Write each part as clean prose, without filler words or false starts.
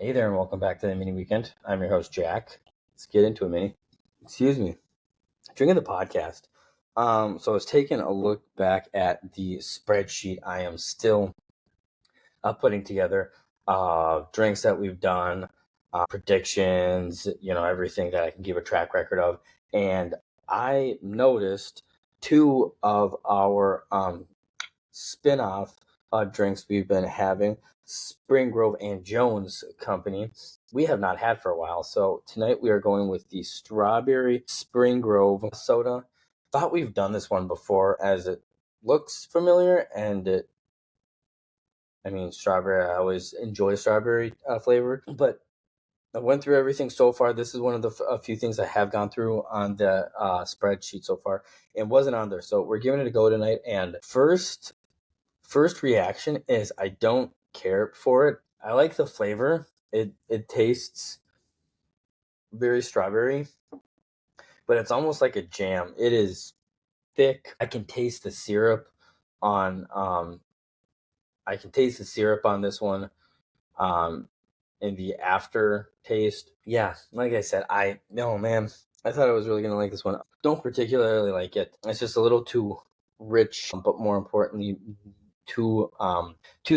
Hey there, and welcome back to the Mini Weekend. I'm your host, Jack. Let's get into it, Minny. Excuse me. Drinking the podcast. So I was taking a look back at the spreadsheet I am still putting together. Drinks that we've done, predictions, everything that I can give a track record of. And I noticed two of our spin-off drinks we've been having, Spring Grove and Jones Company, we have not had for a while. So tonight we are going with the strawberry Spring Grove soda. Thought we've done this one before as it looks familiar, and strawberry, I always enjoy strawberry flavored, but I went through everything so far. This is one of the a few things I have gone through on the spreadsheet so far and wasn't on there. So we're giving it a go tonight. And first reaction is I don't care for it. I like the flavor. It tastes very strawberry, but it's almost like a jam. It is thick. I can taste the syrup on this one. In the aftertaste. Yeah, like I said, I thought I was really gonna like this one. Don't particularly like it. It's just a little too rich, but more importantly, too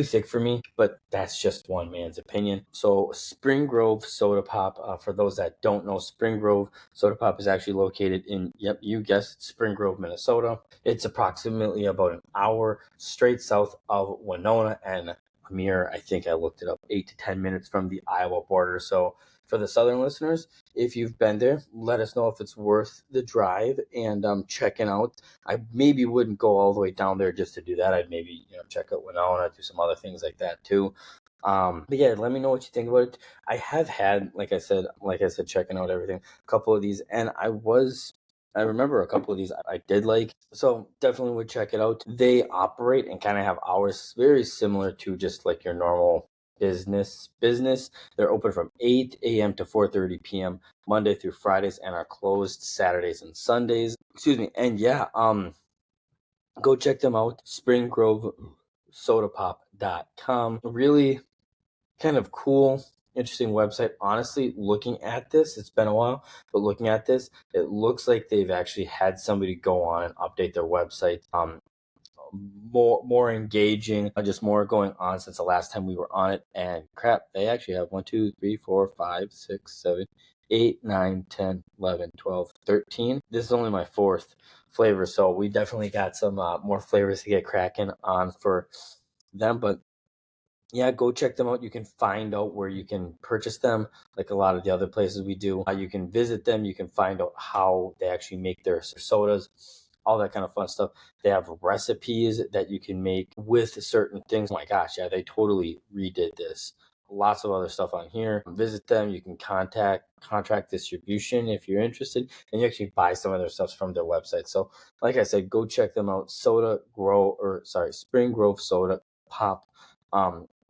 thick for me. But that's just one man's opinion. So Spring Grove Soda Pop, for those that don't know, Spring Grove Soda Pop is actually located in, yep, you guessed, Spring Grove, Minnesota. It's approximately about an hour straight south of Winona, and mere, I think I looked it up, 8 to 10 minutes from the Iowa border. So for the southern listeners, if you've been there, let us know if it's worth the drive and checking out. I maybe wouldn't go all the way down there just to do that. I'd maybe check out Winona, do some other things like that too. But yeah, let me know what you think about it. I have had, like I said, checking out everything, a couple of these, and I remember a couple of these I did like, so definitely would check it out. They operate and kind of have hours very similar to just like your normal business. They're open from 8 a.m. to 4:30 p.m. Monday through Fridays and are closed Saturdays and Sundays. Excuse me. And yeah, go check them out. SpringGroveSodaPop.com. Really kind of cool, interesting website. Honestly, looking at this, it's been a while, but looking at this, it looks like they've actually had somebody go on and update their website. More engaging, just more going on since the last time we were on it. And crap, they actually have 1, 2, 3, 4, 5, 6, 7, 8, 9, 10, 11, 12, 13. This is only my fourth flavor, so we definitely got some more flavors to get cracking on for them. But yeah, go check them out. You can find out where you can purchase them, like a lot of the other places we do. You can visit them. You can find out how they actually make their sodas, all that kind of fun stuff. They have recipes that you can make with certain things. Oh my gosh, yeah, they totally redid this. Lots of other stuff on here. Visit them. You can contract distribution if you're interested, and you actually buy some of their stuff from their website. So, like I said, go check them out. Spring Grove Soda Pop.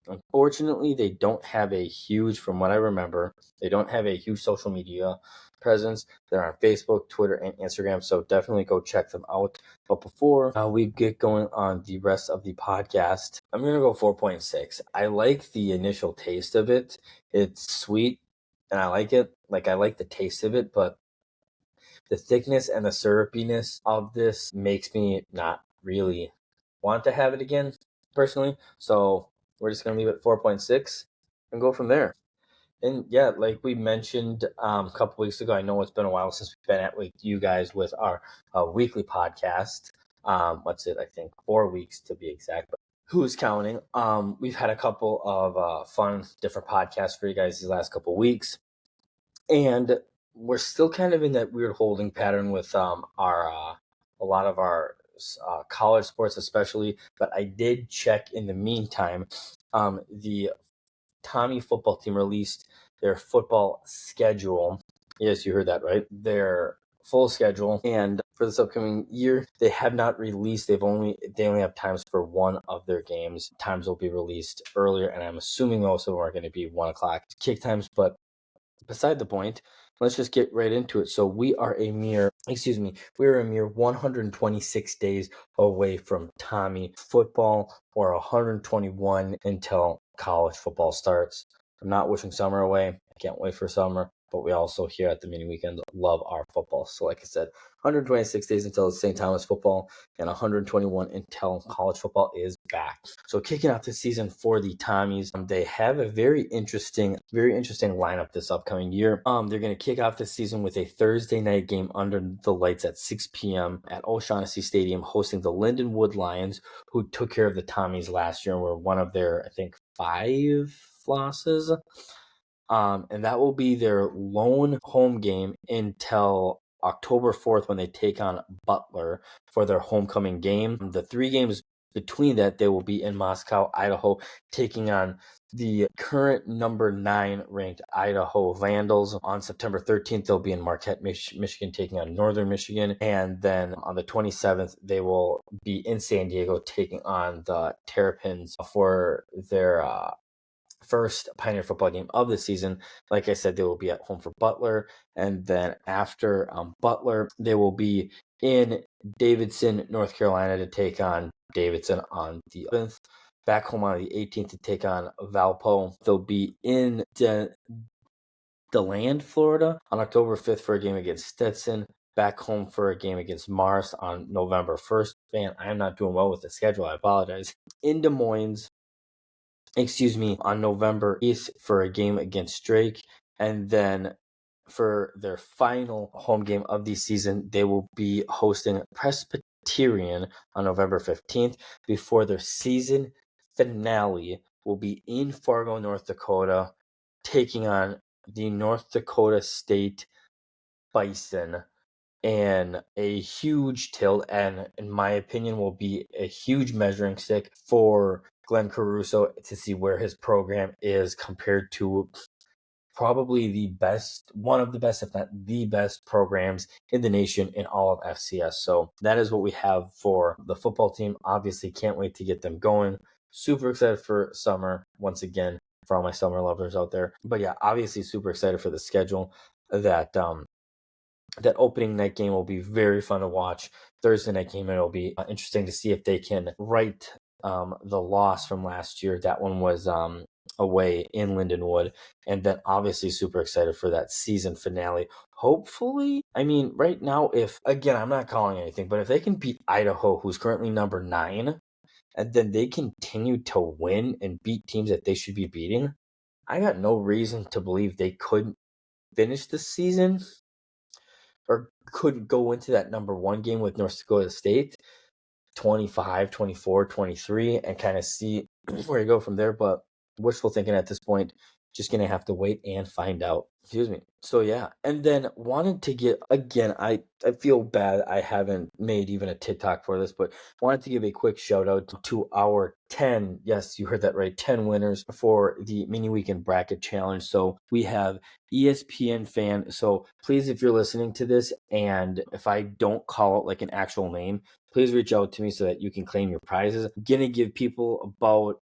Unfortunately, they don't have a huge, from what I remember, they don't have a huge social media presence. They're on Facebook, Twitter, and Instagram, so definitely go check them out. But before we get going on the rest of the podcast, I'm going to go 4.6. I like the initial taste of it. It's sweet, and I like it. Like, I like the taste of it, but the thickness and the syrupiness of this makes me not really want to have it again, personally. So we're just going to leave it at 4.6 and go from there. And yeah, like we mentioned a couple weeks ago, I know it's been a while since we've been at with you guys with our weekly podcast. I think 4 weeks to be exact, but who's counting? We've had a couple of fun different podcasts for you guys these last couple weeks. And we're still kind of in that weird holding pattern with a lot of our college sports especially, but I did check in the meantime. The Tommie football team released their football schedule. Yes, you heard that right. Their full schedule, and for this upcoming year, they have not released. They only have times for one of their games. Times will be released earlier, and I'm assuming most of them are going to be 1:00 kick times. But beside the point, let's just get right into it. So we are a mere 126 days away from Tommie football, or 121 until college football starts. I'm not wishing summer away. I can't wait for summer. But we also here at the mini weekend love our football. So like I said, 126 days until the same time as football, and 121 until college football is back. So kicking off the season for the Tommies, they have a very interesting lineup this upcoming year. They're going to kick off the season with a Thursday night game under the lights at 6 p.m. at O'Shaughnessy Stadium, hosting the Lindenwood Lions, who took care of the Tommies last year and were one of their, I think, 5 losses. And that will be their lone home game until October 4th when they take on Butler for their homecoming game. The 3 games between that, they will be in Moscow, Idaho, taking on the current number 9 ranked Idaho Vandals. On September 13th, they'll be in Marquette, Michigan, taking on Northern Michigan. And then on the 27th, they will be in San Diego, taking on the Terrapins for their first Pioneer football game of the season. Like I said, they will be at home for Butler, and then after Butler, they will be in Davidson, North Carolina, to take on Davidson on the 11th. Back home on the 18th to take on Valpo. They'll be in DeLand, Florida, on October 5th for a game against Stetson. Back home for a game against Mars on November 1st. Man, I am not doing well with the schedule. I apologize. In Des Moines, on November 8th for a game against Drake. And then for their final home game of the season, they will be hosting Presbyterian on November 15th before their season finale will be in Fargo, North Dakota, taking on the North Dakota State Bison. And a huge tilt, and in my opinion will be a huge measuring stick for Glenn Caruso to see where his program is compared to probably one of the best, if not the best programs in the nation in all of FCS. So that is what we have for the football team. Obviously can't wait to get them going. Super excited for summer once again for all my summer lovers out there. But yeah, obviously super excited for the schedule. That opening night game will be very fun to watch. Thursday night game, it'll be interesting to see if they can right the loss from last year. That one was away in Lindenwood. And then obviously super excited for that season finale. Hopefully, I mean, right now, again, I'm not calling anything, but if they can beat Idaho, who's currently number 9, and then they continue to win and beat teams that they should be beating, I got no reason to believe they couldn't finish the season or could go into that number 1 game with North Dakota State 25, 24, 23 and kind of see where you go from there. But wishful thinking at this point, just going to have to wait and find out. Excuse me. So yeah, and then wanted to get, again, I feel bad I haven't made even a TikTok for this, but wanted to give a quick shout out to our 10, yes, you heard that right, 10 winners for the mini weekend bracket challenge. So we have ESPN fan. So please, if you're listening to this, and if I don't call it like an actual name, please reach out to me so that you can claim your prizes. I'm going to give people about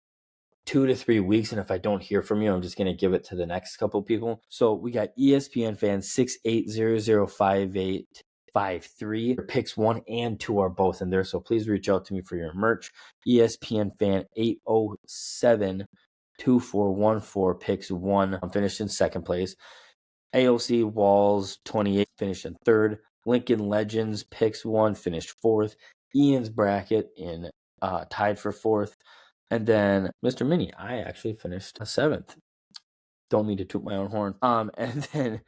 2 to 3 weeks, and if I don't hear from you, I'm just going to give it to the next couple people. So we got ESPN fan 68005853. Picks 1 and 2 are both in there, so please reach out to me for your merch. ESPN fan 8072414 picks 1. I'm finished in second place. AOC Walls 28 finished in third. Lincoln Legends picks 1 finished fourth. Ian's bracket in tied for fourth. And then Mr. Minny, I actually finished 7th. Don't mean to toot my own horn. And then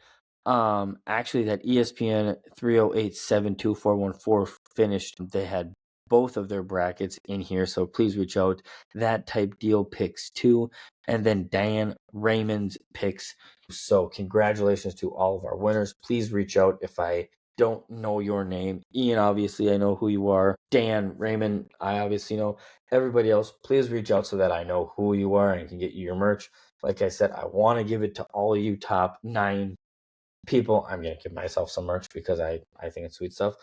actually that ESPN 308-72414 finished. They had both of their brackets in here, so please reach out. That type deal picks 2, and then Dan Raymond's picks. So congratulations to all of our winners. Please reach out if I don't know your name. Ian, obviously I know who you are. Dan, Raymond, I obviously know. Everybody else, please reach out so that I know who you are and can get you your merch. Like I said, I want to give it to all of you top 9 people. I'm going to give myself some merch because I think it's sweet stuff.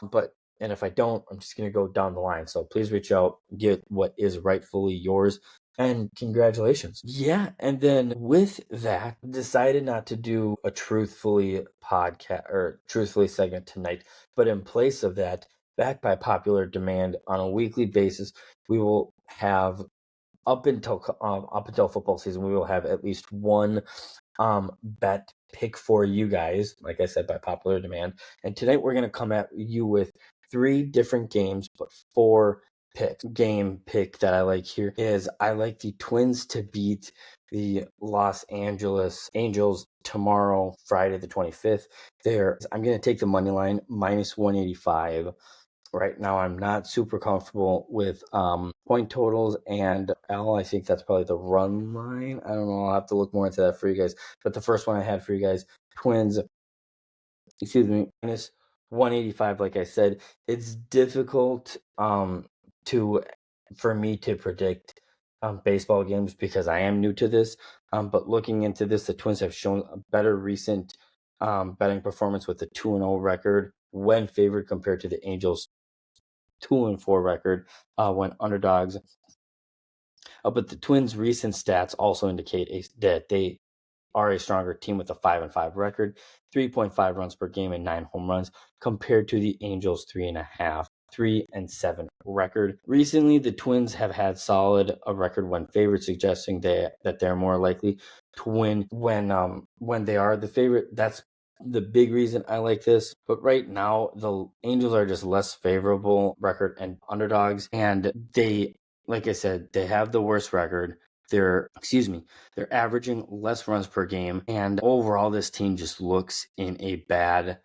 And if I don't, I'm just going to go down the line. So please reach out, get what is rightfully yours, and congratulations. Yeah, and then with that, decided not to do a truthfully podcast or truthfully segment tonight, but in place of that, backed by popular demand on a weekly basis, we will have up until football season, we will have at least one bet pick for you guys, like I said, by popular demand. And tonight we're going to come at you with 3 different games, but 4 picks. Game pick that I like here is I like the Twins to beat the Los Angeles Angels tomorrow, Friday the 25th. I'm going to take the money line minus 185. Right now, I'm not super comfortable with point totals and L. I think that's probably the run line. I don't know. I'll have to look more into that for you guys. But the first one I had for you guys, Twins, minus 185. Like I said, it's difficult for me to predict baseball games because I am new to this. But looking into this, the Twins have shown a better recent betting performance with a 2-0 record when favored compared to the Angels 2-4 record when underdogs. But the Twins' recent stats also indicate that they are a stronger team with a 5-5 record, 3.5 runs per game and 9 home runs, compared to the Angels' 3.5. 3-7 record. Recently, the Twins have had solid a record when favored, suggesting that they're more likely to win when they are the favorite. That's the big reason I like this. But right now, the Angels are just less favorable record and underdogs, and they, like I said, they have the worst record. They're averaging less runs per game, and overall, this team just looks in a bad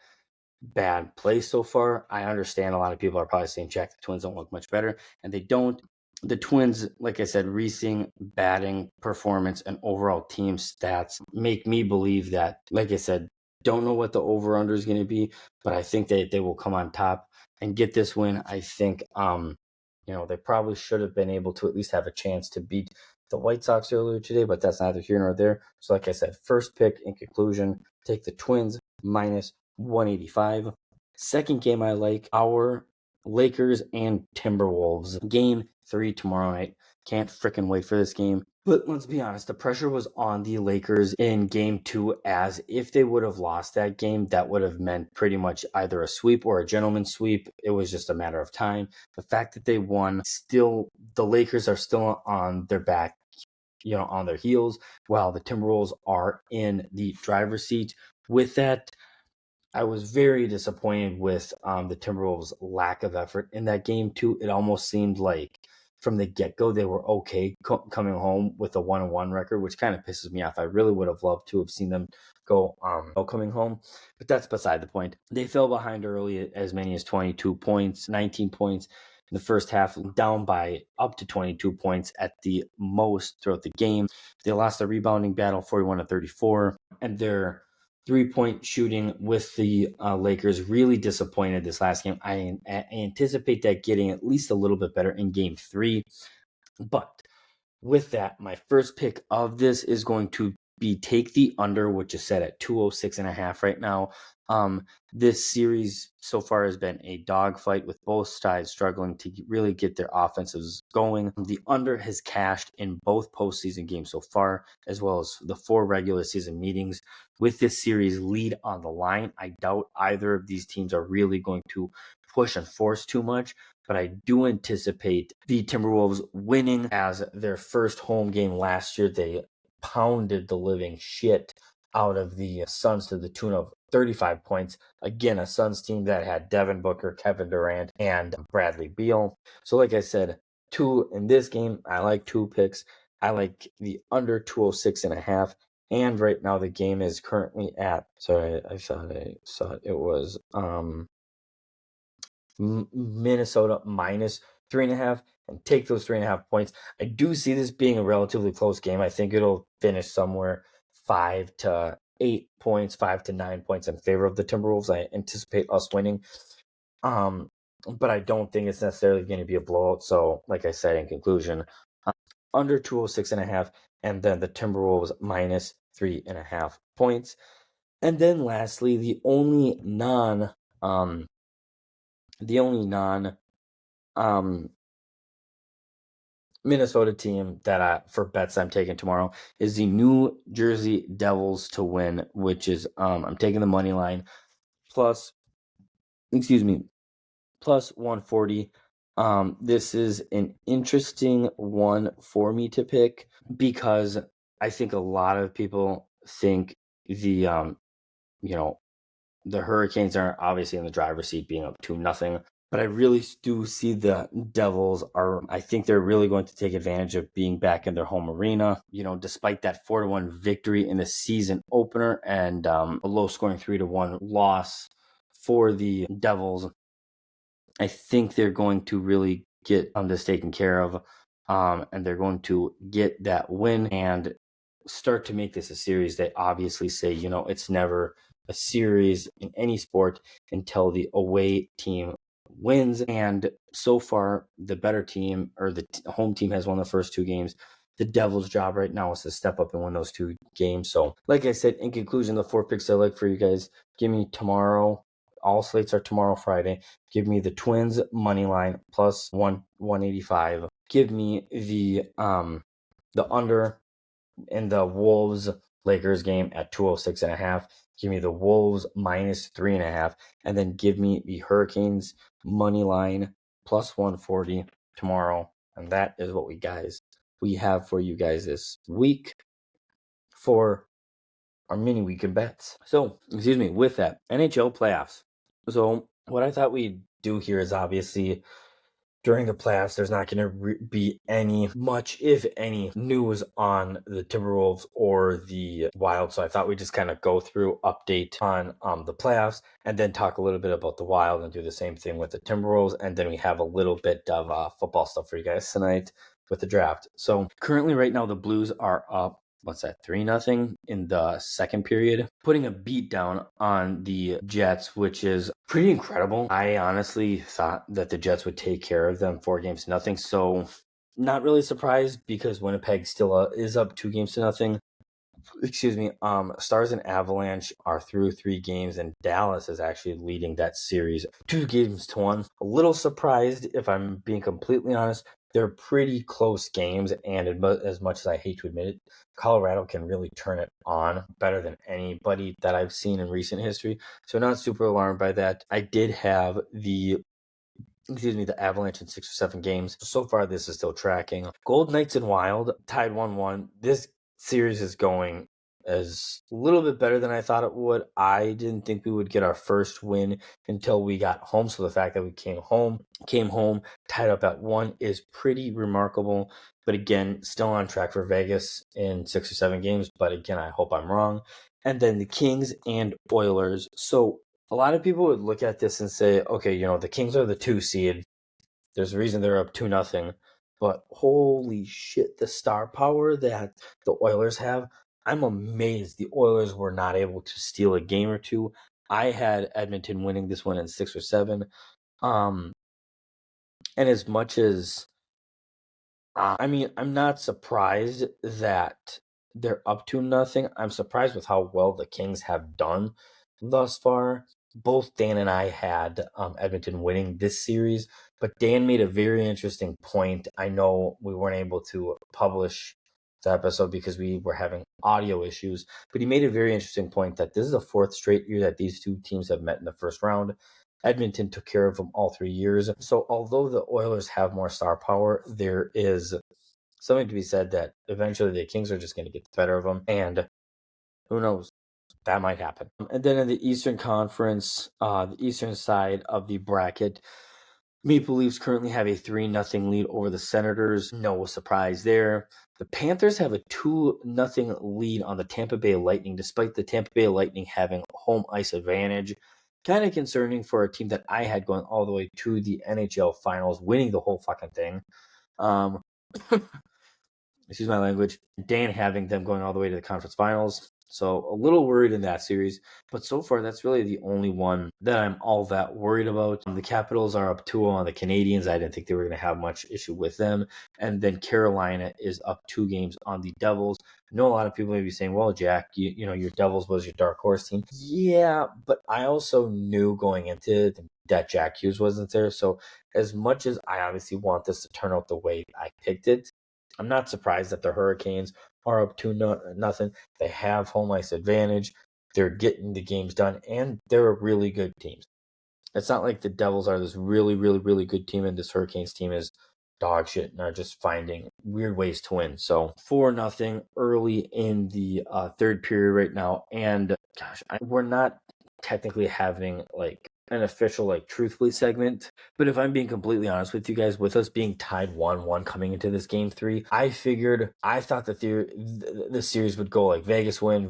place so far. I understand a lot of people are probably saying, Jack, the Twins don't look much better, and they don't. The Twins, like I said, recent batting performance and overall team stats make me believe that, like I said, don't know what the over-under is going to be, but I think they will come on top and get this win. I think, they probably should have been able to at least have a chance to beat the White Sox earlier today, but that's neither here nor there. So like I said, first pick in conclusion, take the Twins minus 185. Second game I like, our Lakers and Timberwolves. Game 3 tomorrow night. Can't freaking wait for this game. But let's be honest, the pressure was on the Lakers in game 2, as if they would have lost that game, that would have meant pretty much either a sweep or a gentleman's sweep. It was just a matter of time. The fact that they won, still, the Lakers are still on their back, on their heels, while the Timberwolves are in the driver's seat. With that, I was very disappointed with the Timberwolves' lack of effort in that game too. It almost seemed like from the get-go they were okay coming home with a 1-1 record, which kind of pisses me off. I really would have loved to have seen them go coming home, but that's beside the point. They fell behind early, as many as 22 points, 19 points in the first half, down by up to 22 points at the most throughout the game. They lost the rebounding battle 41-34, and their 3-point shooting with the Lakers really disappointed this last game. I anticipate that getting at least a little bit better in game 3. But with that, my first pick of this is going to be take the under, which is set at 206.5 right now. This series so far has been a dogfight with both sides struggling to really get their offenses going. The under has cashed in both postseason games so far, as well as the 4 regular season meetings. With this series lead on the line, I doubt either of these teams are really going to push and force too much, but I do anticipate the Timberwolves winning, as their first home game last year, they pounded the living shit out of the Suns to the tune of 35 points. Again, a Suns team that had Devin Booker, Kevin Durant, and Bradley Beal. So like I said, in this game, I like 2 picks. I like the under 206.5. And right now the game is currently at, sorry, I thought it was Minnesota minus 3.5, and take those 3.5 points. I do see this being a relatively close game. I think it'll finish somewhere 5 to 8 points, 5 to 9 points in favor of the Timberwolves. I anticipate us winning. But I don't think it's necessarily going to be a blowout. So, like I said, in conclusion, under 206.5, and then the Timberwolves minus 3.5 points. And then lastly, the only non Minnesota team that for bets I'm taking tomorrow is the New Jersey Devils to win, which is I'm taking the money line plus 140. This is an interesting one for me to pick because I think a lot of people think the the Hurricanes are obviously in the driver's seat being up 2-0. But I really do see the Devils I think they're really going to take advantage of being back in their home arena. Despite that 4-1 victory in the season opener and a low scoring 3-1 loss for the Devils, I think they're going to really get this taken care of. And they're going to get that win and start to make this a series. They obviously say, it's never a series in any sport until the away team wins. And so far, the better team or the home team has won the first two games. The Devils' job right now is to step up and win those two games. So, like I said, in conclusion, the 4 picks I like for you guys, give me tomorrow. All slates are tomorrow, Friday. Give me the Twins money line plus 185. Give me the under in the Wolves Lakers game at 206.5. Give me the Wolves minus 3.5, and then give me the Hurricanes money line plus 140 tomorrow. And that is what we have for you guys this week for our mini weekend bets. So, with that, NHL playoffs. So, what I thought we'd do here is obviously during the playoffs, there's not going to be much, if any, news on the Timberwolves or the Wild. So I thought we'd just kind of go through, update on the playoffs, and then talk a little bit about the Wild and do the same thing with the Timberwolves. And then we have a little bit of football stuff for you guys tonight with the draft. So currently right now, the Blues are up. What's that, 3-0 in the second period, putting a beat down on the Jets, which is pretty incredible. I honestly thought that the Jets would take care of them 4-0. So not really surprised because Winnipeg still is up 2-0. Stars and Avalanche are through 3 games, and Dallas is actually leading that series 2-1. A little surprised, if I'm being completely honest. They're pretty close games, and as much as I hate to admit it, Colorado can really turn it on better than anybody that I've seen in recent history. So not super alarmed by that. I did have the Avalanche in 6 or 7 games. So far, this is still tracking. Gold Knights and Wild tied 1-1. This series is going as a little bit better than I thought it would. I didn't think we would get our first win until we got home. So the fact that we came home, tied up at 1 is pretty remarkable. But again, still on track for Vegas in 6 or 7 games. But again, I hope I'm wrong. And then the Kings and Oilers. So a lot of people would look at this and say, okay, the Kings are the 2 seed. There's a reason they're up 2-0. But holy shit, the star power that the Oilers have. I'm amazed the Oilers were not able to steal a game or two. I had Edmonton winning this one in 6 or 7. And as much as, I'm not surprised that they're up 2-0. I'm surprised with how well the Kings have done thus far. Both Dan and I had Edmonton winning this series, but Dan made a very interesting point. I know we weren't able to publish the episode because we were having audio issues, but he made a very interesting point that this is the 4th straight year that these two teams have met in the first round. Edmonton took care of them all 3 years. So although the Oilers have more star power, there is something to be said that eventually the Kings are just going to get the better of them, and who knows? That might happen. And then in the Eastern Conference, the eastern side of the bracket, Maple Leafs currently have a 3-0 lead over the Senators. No surprise there. The Panthers have a 2-0 lead on the Tampa Bay Lightning, despite the Tampa Bay Lightning having home ice advantage. Kind of concerning for a team that I had going all the way to the NHL Finals, winning the whole fucking thing. Excuse my language. Dan having them going all the way to the conference finals. So a little worried in that series. But so far, that's really the only one that I'm all that worried about. The Capitals are up 2-0 on the Canadiens. I didn't think they were going to have much issue with them. And then Carolina is up 2 games on the Devils. I know a lot of people may be saying, well, Jack, your Devils was your dark horse team. Yeah, but I also knew going into it that Jack Hughes wasn't there. So as much as I obviously want this to turn out the way I picked it, I'm not surprised that the Hurricanes are up 2-0. They have home ice advantage. They're getting the games done, and they're a really good team. It's not like the Devils are this really, really, really good team and this Hurricanes team is dog shit and are just finding weird ways to win. So 4-0 early in the third period right now. And gosh, we're not technically having like an official like truthfully segment, but if I'm being completely honest with you guys, with us being tied 1-1 coming into this game 3, I thought that the series would go like Vegas win,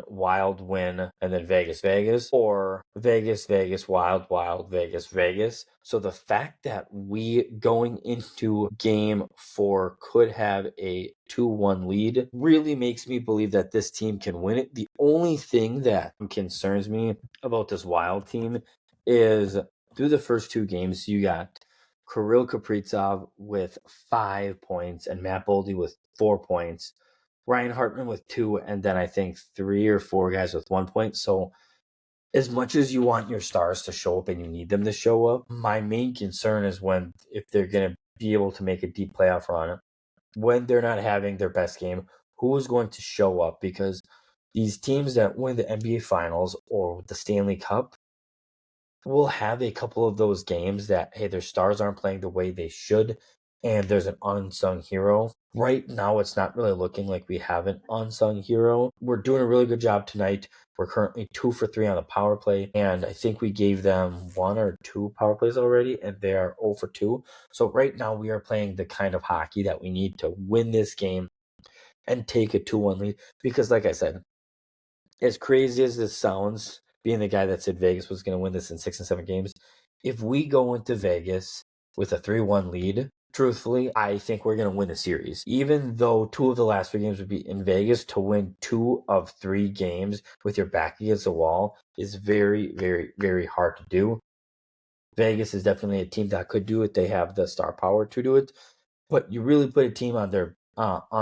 Wild win, and then Vegas, or Vegas, Wild, Vegas. So the fact that we going into game 4 could have a 2-1 lead really makes me believe that this team can win it. The only thing that concerns me about this Wild team is through the first 2 games, you got Kirill Kaprizov with 5 points and Matt Boldy with 4 points, Ryan Hartman with 2, and then I think 3 or 4 guys with 1 point. So as much as you want your stars to show up and you need them to show up, my main concern is if they're going to be able to make a deep playoff run, when they're not having their best game, who is going to show up? Because these teams that win the NBA Finals or the Stanley Cup will have a couple of those games that, hey, their stars aren't playing the way they should, and there's an unsung hero. Right now, it's not really looking like we have an unsung hero. We're doing a really good job tonight. We're currently 2 for 3 on the power play, and I think we gave them 1 or 2 power plays already, and they are 0 for 2. So right now, we are playing the kind of hockey that we need to win this game and take a 2-1 lead. Because, like I said, as crazy as this sounds, being the guy that said Vegas was going to win this in 6 and 7 games, if we go into Vegas with a 3-1 lead, truthfully, I think we're going to win the series. Even though 2 of the last 3 games would be in Vegas, to win 2 of 3 games with your back against the wall is very, very, very hard to do. Vegas is definitely a team that could do it. They have the star power to do it. But you really put a team on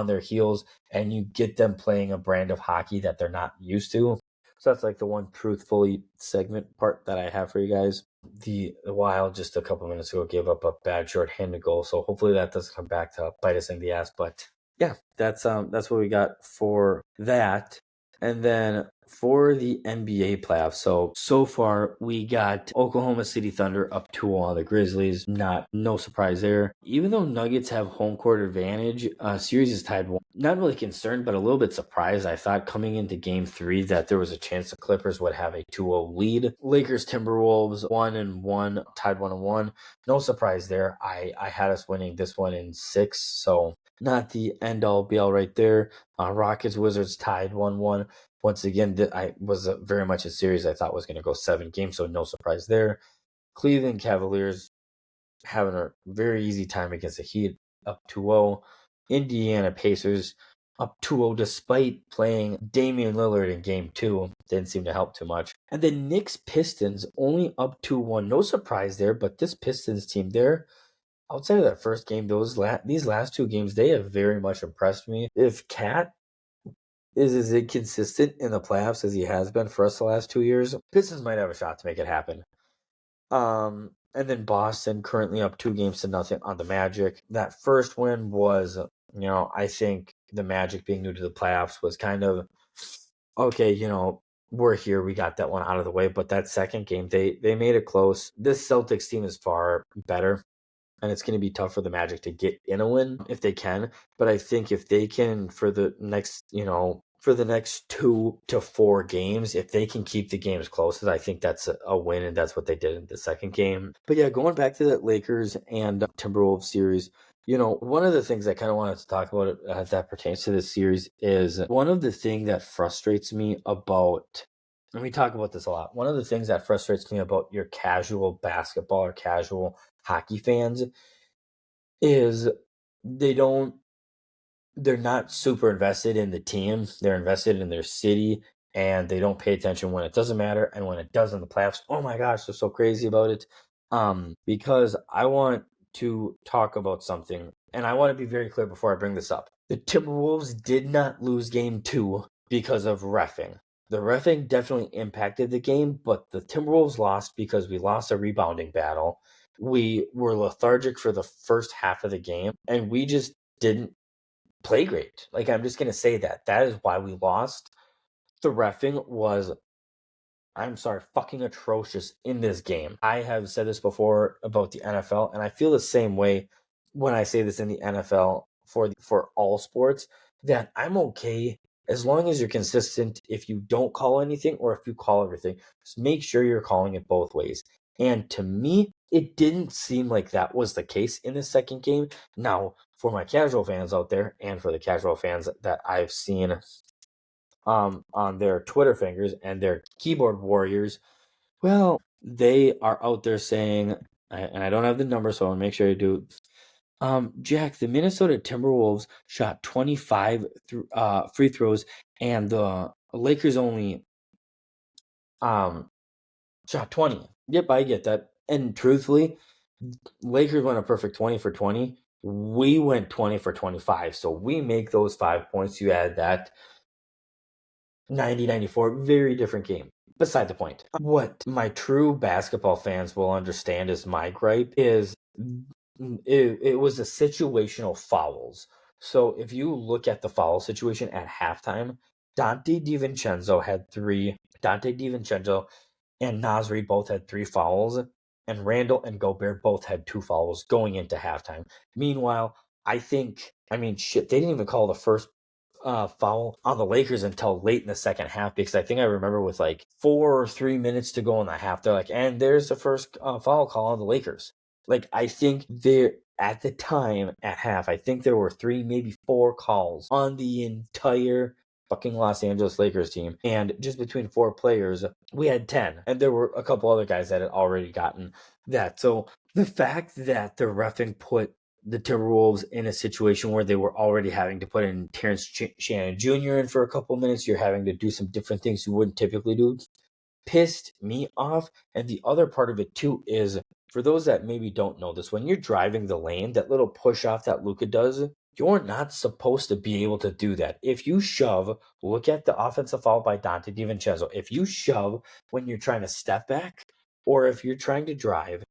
their heels and you get them playing a brand of hockey that they're not used to. So that's like the one truthfully segment part that I have for you guys. The Wild just a couple minutes ago gave up a bad shorthanded goal, so hopefully that doesn't come back to bite us in the ass. But yeah, that's what we got for that. And then for the NBA playoffs, so far we got Oklahoma City Thunder up 2-0 on the Grizzlies. No surprise there. Even though Nuggets have home court advantage, series is tied 1. Not really concerned, but a little bit surprised. I thought coming into game 3 that there was a chance the Clippers would have a 2-0 lead. Lakers Timberwolves 1-1, tied 1-1. No surprise there. I had us winning this one in 6, so not the end all be all right there. Rockets Wizards tied 1-1. Once again, I was very much a series I thought was going to go 7 games, so no surprise there. Cleveland Cavaliers having a very easy time against the Heat, up 2-0. Indiana Pacers up 2-0 despite playing Damian Lillard in game 2. Didn't seem to help too much. And then Knicks Pistons only up 2-1. No surprise there, but this Pistons team there, outside of that first game, these last 2 games, they have very much impressed me. If Cat is as inconsistent in the playoffs as he has been for us the last 2 years, Pistons might have a shot to make it happen. And then Boston currently up 2-0 on the Magic. That first win was, I think the Magic being new to the playoffs was kind of, okay, we're here. We got that one out of the way. But that second game, they made it close. This Celtics team is far better. And it's going to be tough for the Magic to get in a win if they can. But I think if they can, for the next 2 to 4 games, if they can keep the games close, I think that's a win, and that's what they did in the second game. But yeah, going back to the Lakers and Timberwolves series, one of the things I kind of wanted to talk about that pertains to this series is one of the things that frustrates me about, and we talk about this a lot, one of the things that frustrates me about your casual basketball or casual hockey fans is they're not super invested in the team. They're invested in their city, and they don't pay attention when it doesn't matter, and when it does in the playoffs, oh my gosh, they're so crazy about it. Because I want to talk about something, and I want to be very clear before I bring this up. The Timberwolves did not lose game 2 because of reffing. The reffing definitely impacted the game, but the Timberwolves lost because we lost a rebounding battle. We were lethargic for the first half of the game, and we just didn't play great. Like, I'm just going to say that. That is why we lost. The reffing was I'm sorry, fucking atrocious in this game. I have said this before about the NFL, and I feel the same way when I say this in the NFL for all sports, that I'm okay as long as you're consistent. If you don't call anything or if you call everything, just make sure you're calling it both ways. And to me, it didn't seem like that was the case in the second game. Now, for my casual fans out there and for the casual fans that I've seen on their Twitter fingers and their keyboard warriors, well, they are out there saying, and I don't have the number, so I'll make sure I do. Jack, the Minnesota Timberwolves shot 25 free throws, and the Lakers only shot 20. Yep, I get that. And truthfully, Lakers went a perfect 20 for 20. We went 20 for 25. So we make those 5 points. You add that 90-94, very different game. Beside the point. What my true basketball fans will understand is my gripe is it was a situational fouls. So if you look at the foul situation at halftime, Dante DiVincenzo had three. Dante DiVincenzo and Nasri both had three fouls, and Randall and Gobert both had two fouls going into halftime. Meanwhile, I mean, shit, they didn't even call the first foul on the Lakers until late in the second half, because I think I remember with like 4 or 3 minutes to go in the half, they're like, and there's the first foul call on the Lakers. Like, I think there at the time at half, I think there were 3, maybe 4 calls on the entire fucking Los Angeles Lakers team, and just between 4 players, we had 10, and there were a couple other guys that had already gotten that. So the fact that the reffing put the Timberwolves in a situation where they were already having to put in Terrence Shannon Jr. in for a couple minutes, you're having to do some different things you wouldn't typically do, pissed me off. And the other part of it too is, for those that maybe don't know this, when you're driving the lane, that little push off that Luka does, you're not supposed to be able to do that. If you shove, look at the offensive foul by Dante DiVincenzo. If you shove when you're trying to step back, or if you're trying to drive,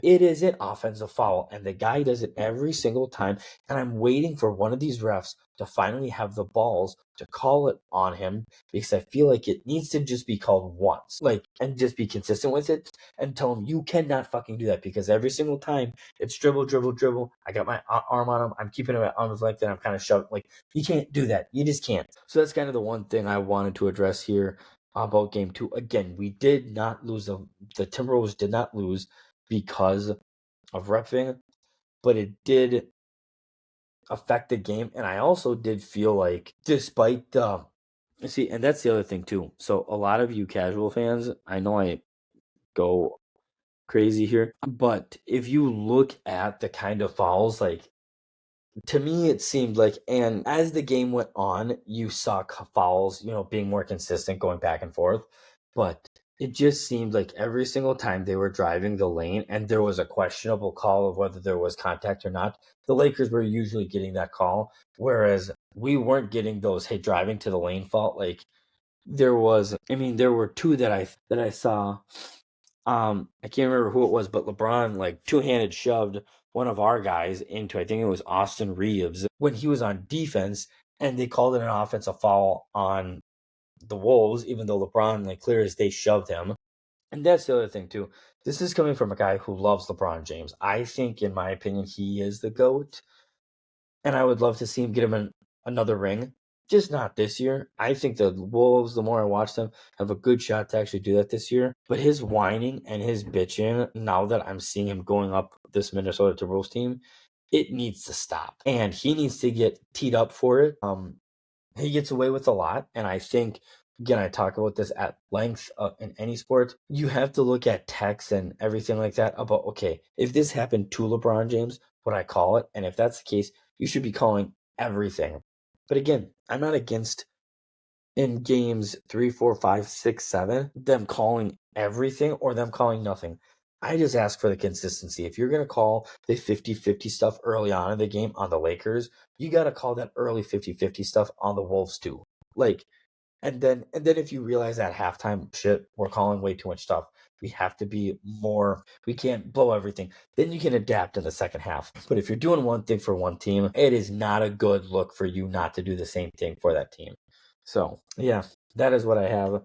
it is an offensive foul, and the guy does it every single time. And I'm waiting for one of these refs to finally have the balls to call it on him, because I feel like it needs to just be called once, like, and just be consistent with it, and tell him you cannot fucking do that, because every single time it's dribble, dribble, dribble. I got my arm on him. I'm keeping him at arm's length, and I'm kind of shoving. Like, you can't do that. You just can't. So that's kind of the one thing I wanted to address here about game 2. Again, we did not lose. The Timberwolves did not lose because of reffing, but it did affect the game. And I also did feel like, despite the see, and that's the other thing too. So a lot of you casual fans, I know I go crazy here, but if you look at the kind of fouls, like, to me it seemed like, and as the game went on, you saw fouls, being more consistent, going back and forth, but it just seemed like every single time they were driving the lane and there was a questionable call of whether there was contact or not, the Lakers were usually getting that call, whereas we weren't getting those, hey, driving to the lane fault. Like, there were 2 that I saw. I can't remember who it was, but LeBron, like, two-handed shoved one of our guys into, I think it was Austin Reeves, when he was on defense, and they called it an offensive foul on the Wolves, even though LeBron, like, clear as day, shoved him. And that's the other thing too. This is coming from a guy who loves LeBron James. I think, in my opinion, he is the GOAT, and I would love to see him get him another ring. Just not this year. I think the Wolves, the more I watch them, have a good shot to actually do that this year. But his whining and his bitching, now that I'm seeing him going up this Minnesota Timberwolves team, it needs to stop. And he needs to get teed up for it. He gets away with a lot, and I think, again, I talk about this at length in any sport. You have to look at text and everything like that about, okay, if this happened to LeBron James, would I call it? And if that's the case, you should be calling everything. But again, I'm not against, in games 3, 4, 5, 6, 7, them calling everything or them calling nothing. I just ask for the consistency. If you're going to call the 50-50 stuff early on in the game on the Lakers, you got to call that early 50-50 stuff on the Wolves too. Like, and then if you realize at halftime, shit, we're calling way too much stuff, we have to be more, we can't blow everything, then you can adapt in the second half. But if you're doing one thing for one team, it is not a good look for you not to do the same thing for that team. So, yeah, that is what I have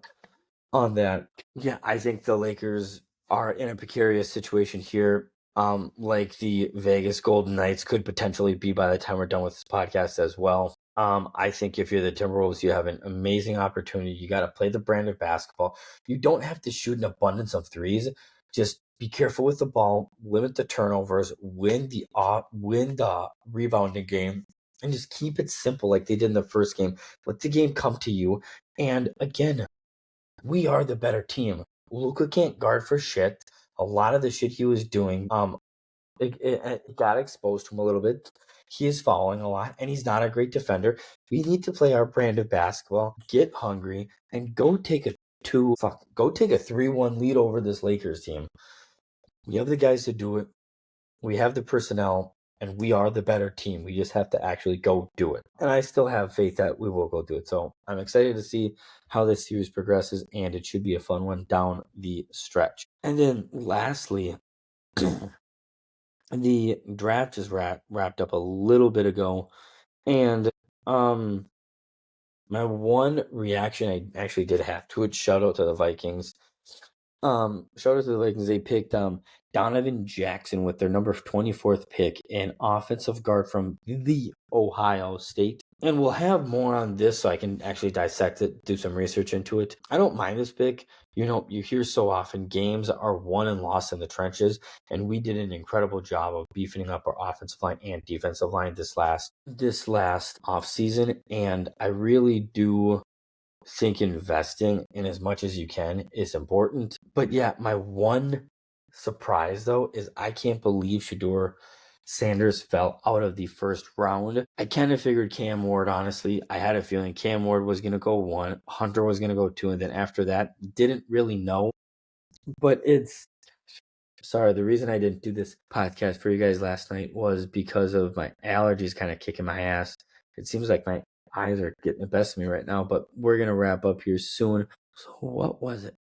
on that. Yeah, I think the Lakers are in a precarious situation here. Like the Vegas Golden Knights could potentially be by the time we're done with this podcast as well. I think if you're the Timberwolves, you have an amazing opportunity. You got to play the brand of basketball. You don't have to shoot an abundance of threes. Just be careful with the ball, limit the turnovers, win the rebounding game, and just keep it simple like they did in the first game. Let the game come to you. And again, we are the better team. Luka can't guard for shit. A lot of the shit he was doing, it got exposed to him a little bit. He is fouling a lot, and he's not a great defender. We need to play our brand of basketball, get hungry, and go take a 3-1 lead over this Lakers team. We have the guys to do it. We have the personnel, and we are the better team. We just have to actually go do it. And I still have faith that we will go do it. So I'm excited to see how this series progresses, and it should be a fun one down the stretch. And then lastly, the draft is wrapped up a little bit ago, and my one reaction I actually did have to it. Shout out to the Vikings. Shout out to the Vikings. They picked Donovan Jackson with their number 24th pick, an offensive guard from the Ohio State. And we'll have more on this so I can actually dissect it, do some research into it. I don't mind this pick. You know, you hear so often games are won and lost in the trenches, and we did an incredible job of beefing up our offensive line and defensive line this last off season, and I really do think investing in as much as you can is important. But yeah, my one surprise though is I can't believe Shedeur Sanders fell out of the first round. I kind of figured Cam Ward, honestly. I had a feeling Cam Ward was going to go 1, Hunter was going to go 2, and then after that, didn't really know. But sorry, the reason I didn't do this podcast for you guys last night was because of my allergies kind of kicking my ass. It seems like my eyes are getting the best of me right now, but we're going to wrap up here soon. So what was it?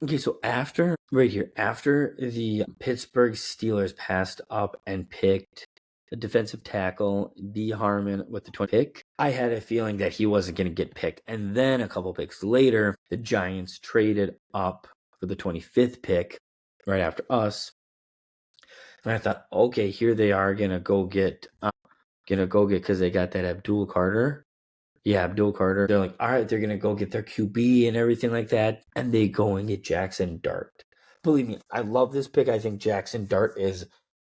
Okay, so after the Pittsburgh Steelers passed up and picked the defensive tackle, D. Harmon, with the 20th pick, I had a feeling that he wasn't going to get picked. And then a couple picks later, the Giants traded up for the 25th pick right after us. And I thought, okay, here they are gonna go get because they got that Abdul Carter. Yeah, Abdul Carter. They're like, all right, they're gonna go get their QB and everything like that, and they go and get Jackson Dart. Believe me, I love this pick. I think Jackson Dart is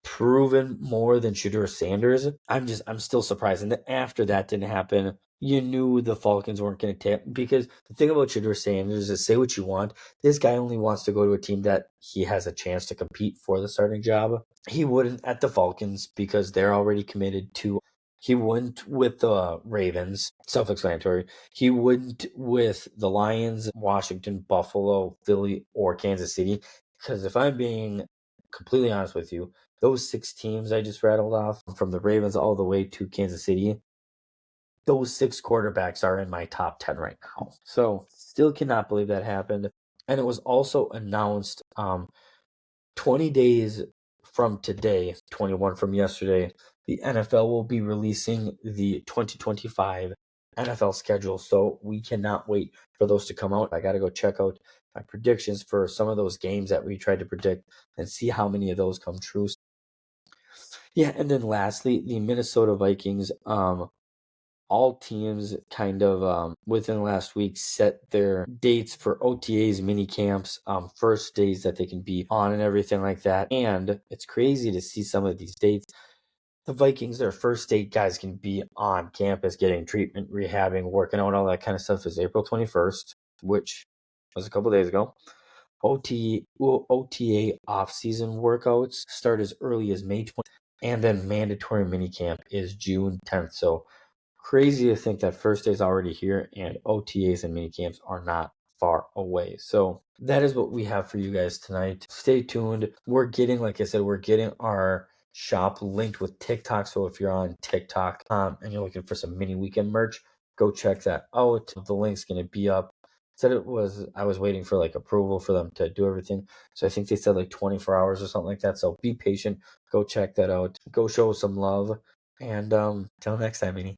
proven more than Shedeur Sanders. I'm still surprised. And then after that didn't happen, you knew the Falcons weren't going to take, because the thing about Shedeur Sanders is, say what you want, this guy only wants to go to a team that he has a chance to compete for the starting job. He wouldn't at the Falcons because they're already committed to. He wouldn't with the Ravens, self-explanatory. He wouldn't with the Lions, Washington, Buffalo, Philly, or Kansas City. Because if I'm being completely honest with you, those 6 teams I just rattled off, from the Ravens all the way to Kansas City, those 6 quarterbacks are in my top 10 right now. So still cannot believe that happened. And it was also announced 20 days from today, 21 from yesterday, the NFL will be releasing the 2025 NFL schedule. So we cannot wait for those to come out. I got to go check out my predictions for some of those games that we tried to predict and see how many of those come true. Yeah, and then lastly, the Minnesota Vikings, all teams kind of within the last week set their dates for OTAs, mini camps, first days that they can be on and everything like that. And it's crazy to see some of these dates. The Vikings, their first date guys can be on campus getting treatment, rehabbing, working out, all that kind of stuff is April 21st, which was a couple days ago. OTA off-season workouts start as early as May 20th, and then mandatory minicamp is June 10th. So crazy to think that first day is already here, and OTAs and minicamps are not far away. So that is what we have for you guys tonight. Stay tuned. We're getting, like I said, our shop linked with TikTok. So if you're on TikTok and you're looking for some mini weekend merch, go check that out. The link's going to be up. I was waiting for like approval for them to do everything. So I think they said like 24 hours or something like that. So be patient. Go check that out. Go show some love. And till next time, Minny.